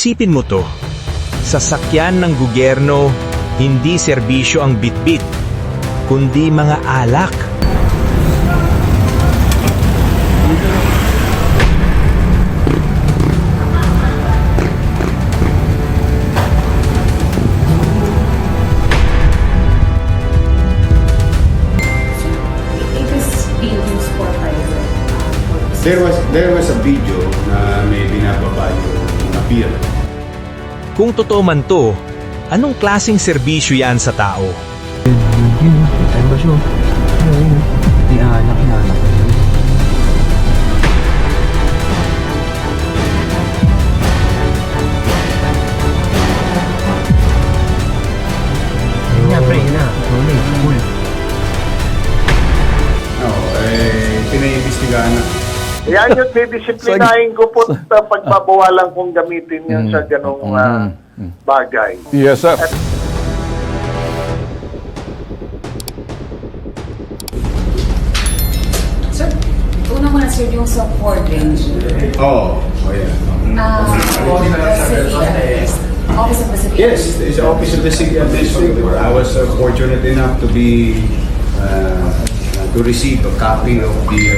Isipin mo to, sasakyan ng gobyerno, hindi serbisyo ang bitbit, kundi mga alak. It is being used for private purposes. There was a video na may binababa yung mga beer. Kung totoo man to, anong klaseng serbisyo yan sa tao? Ay ba siya? Inaanak. Yun na. Cool. Pinaimbestigahan na. Yan yung didisiplinahin ko po pagbabawalan kong gamitin yan sa ganong bagay. Yes, sir. Sir, una muna sir yung sa Ford Range. Oh yeah. Office of the City. Yes, it's the Office of the City Administrator. I was fortunate enough to be to receive a copy of the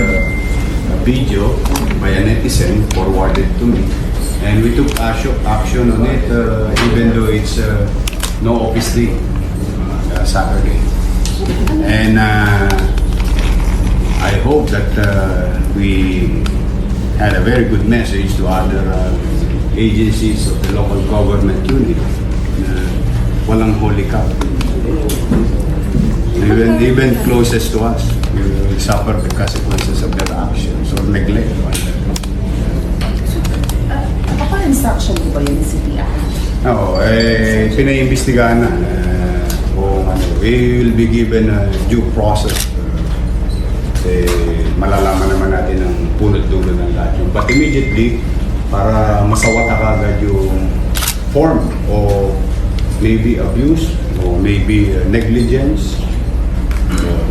video by a netizen forwarded to me, and we took action on it, even though it's no office day, Saturday, and I hope that we had a very good message to other agencies of the local government unit. Walang holy cow. Even closest to us will suffer the consequences of their actions or neglect. Apa instruction mo ba yun ni CTI? No, pinaimbestigahan na kung ano, we will be given a due process. Kasi malalaman naman natin ang punot-dulo ng lahat yun. But immediately, para masawata kagad yung form o maybe abuse or maybe negligence,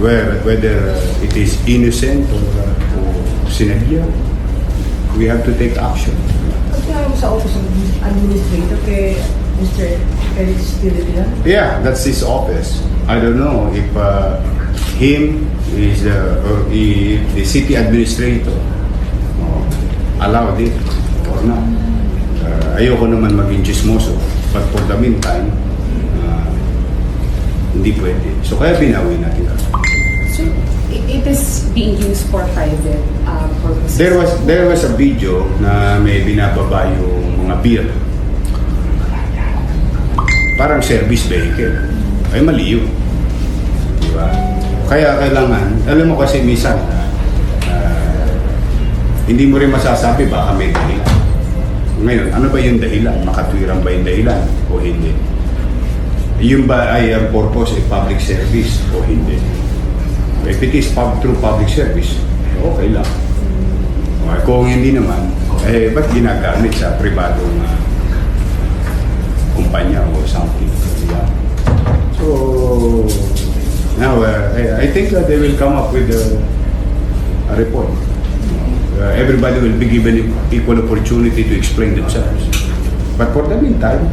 whether it is innocent or sinadya, we have to take action. Kaya mo sa Office of Administrator kay Mr. Felix Pilipinan? Yeah, that's his office. I don't know if him is or if the city administrator allowed it or not. Ayoko naman maging chismoso, but for the meantime, hindi pwede. So kaya binawi natin ka. So, it is being used for private purposes. There was a video na may binababa yung mga beer. Parang service vehicle. Ay mali yun. Diba? Kaya kailangan, alam mo kasi minsan, hindi mo rin masasabi baka may dahilan. Ngayon, ano ba yung dahilan? Makatwirang ba yung dahilan o hindi? Yung ba ay ang purpose ay public service o hindi? If it is through public service, okay lang. Kung hindi naman, ba't ginagamit sa pribadong kumpanya o something? Diba? So, now, I think that they will come up with a report. Everybody will be given equal opportunity to explain themselves. But for the meantime,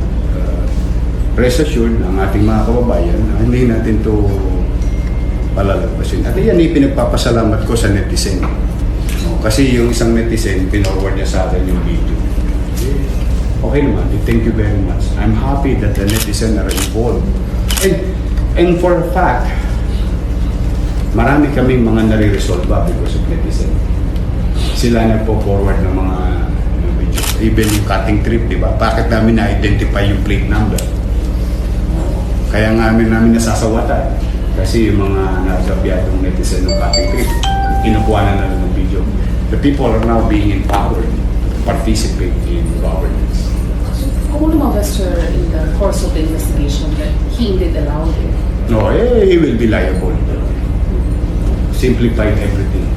rest assured ang ating mga kababayan na hindi natin to palalagpasin. At yan ay pinagpapasalamat ko sa netizen. Kasi yung isang netizen, pinorward niya sa akin yung video. Okay naman, thank you very much. I'm happy that the netizen are involved. And for a fact, marami kaming mga nare-resolve because of netizen. Sila nagpo-forward ng mga videos. Even yung cutting trip, di ba? Bakit namin na-identify yung plate number? Kaya nga namin nasasawatan. Kasi yung mga nagabiyadong netizen ng cutting trip, kinukuha na lang ng video. The people are now being empowered to participate in governance. So, kung lumabas sir in the course of the investigation that he indeed allowed it? No, he will be liable. Simplified everything.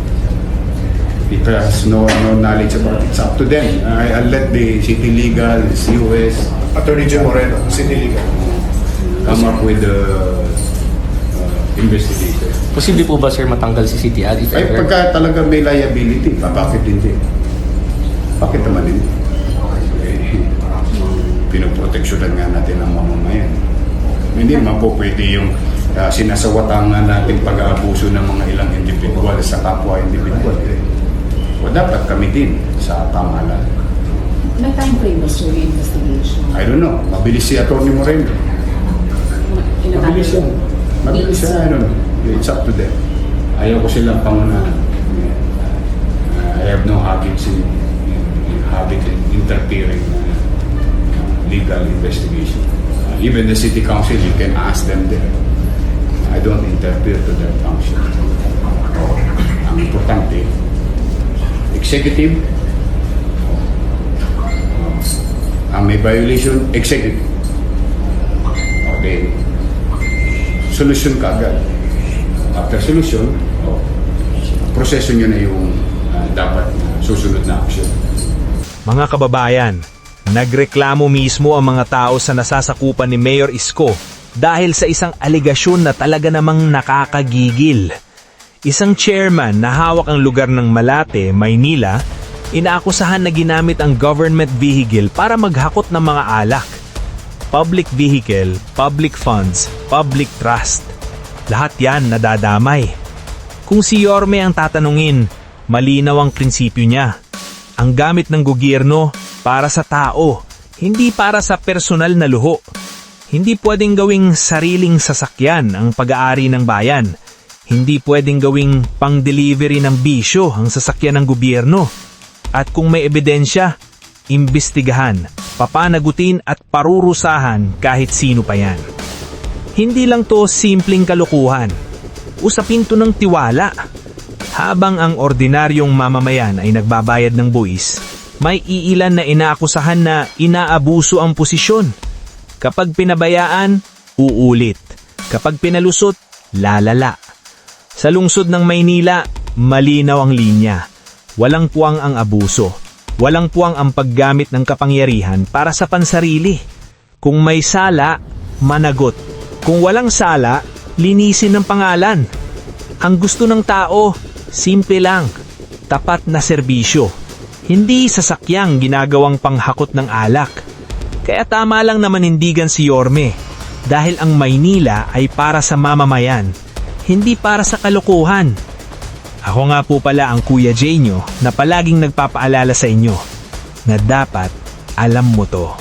If has no knowledge about it, it's up to them. I'll let the city legal, the COS, Attorney Jim Moreno, City Legal. come up with the investigator. Posible po ba sir matanggal si CTI if Ay, ever? pagka talaga may liability, bakit hindi? Bakit naman hindi? proteksyonan nga natin ang mamamayan. Hindi naman po pwede yung sinasawatangan natin pag-aabuso ng mga ilang individual sa kapwa individual. O dapat kami din sa pamahalaan. May time frame ba, sir, yung investigation? I don't know. Mabilis si Atty. Moreno. Mabilis yan. Mabilis yan. I don't know. It's up to them. Ayaw ko silang pangunahan. I have no habit in interfering legal investigation. Even the city council, you can ask them there. I don't interfere to their function. Ang importante, executive, ang may violation, executive. Okay. Solusyon ka agad. After solution, proseso nyo na yung dapat susunod na action. Mga kababayan, nagreklamo mismo ang mga tao sa nasasakupan ni Mayor Isko dahil sa isang aligasyon na talaga namang nakakagigil. Isang chairman na hawak ang lugar ng Malate, Maynila, inaakusahan na ginamit ang government vehicle para maghakot ng mga alak. Public vehicle, public funds, public trust. Lahat yan nadadamay. Kung si Yorme ang tatanungin, malinaw ang prinsipyo niya. Ang gamit ng gobyerno para sa tao, hindi para sa personal na luho. Hindi pwedeng gawing sariling sasakyan ang pag-aari ng bayan. Hindi pwedeng gawing pang-delivery ng bisyo ang sasakyan ng gobyerno. At kung may ebidensya, imbestigahan, papanagutin at parurusahan kahit sino pa yan. Hindi lang to simpleng kalukuhan. Usapin to ng tiwala. Habang ang ordinaryong mamamayan ay nagbabayad ng buwis, may iilan na inaakusahan na inaabuso ang posisyon. Kapag pinabayaan, uulit. Kapag pinalusot, lalala. Sa lungsod ng Maynila, malinaw ang linya. Walang puwang ang abuso. Walang puwang ang paggamit ng kapangyarihan para sa pansarili. Kung may sala, managot. Kung walang sala, linisin ng pangalan. Ang gusto ng tao, simple lang, tapat na serbisyo. Hindi sasakyang ginagawang panghakot ng alak. Kaya tama lang na manindigan si Yorme dahil ang Maynila ay para sa mamamayan, hindi para sa kalokohan. Ako nga po pala ang Kuya Jay nyo na palaging nagpapaalala sa inyo na dapat alam mo to.